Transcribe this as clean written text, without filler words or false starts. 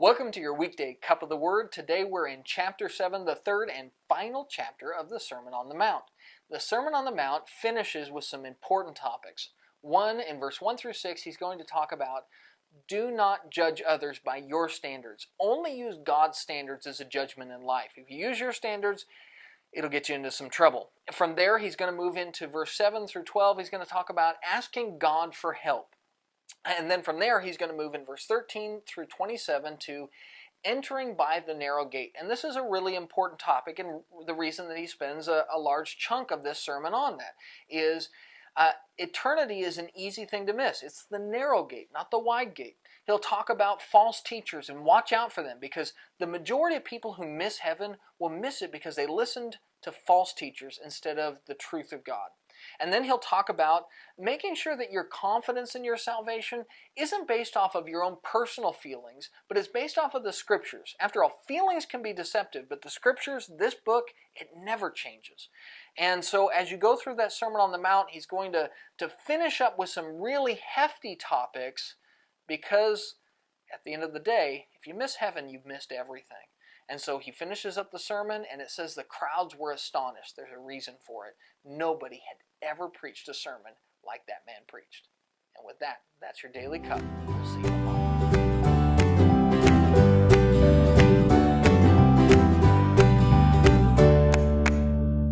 Welcome to your weekday cup of the Word. Today we're in chapter 7, the third and final chapter of the Sermon on the Mount. The Sermon on the Mount finishes with some important topics. In verse 1 through 6, he's going to talk about do not judge others by your standards. Only use God's standards as a judgment in life. If you use your standards, it'll get you into some trouble. From there, he's going to move into verse 7 through 12. He's going to talk about asking God for help. And then from there, he's going to move in verse 13 through 27 to entering by the narrow gate. And this is a really important topic, and the reason that he spends a large chunk of this sermon on that is eternity is an easy thing to miss. It's the narrow gate, not the wide gate. He'll talk about false teachers and watch out for them, because the majority of people who miss heaven will miss it because they listened to false teachers instead of the truth of God. And then he'll talk about making sure that your confidence in your salvation isn't based off of your own personal feelings, but is based off of the Scriptures. After all, feelings can be deceptive, but the Scriptures, this book, it never changes. And so as you go through that Sermon on the Mount, he's going to finish up with some really hefty topics, because at the end of the day, if you miss heaven, you've missed everything. And so he finishes up the sermon, and it says the crowds were astonished. There's a reason for it. Nobody had ever preached a sermon like that man preached. And with that, that's your Daily Cup. We'll see you.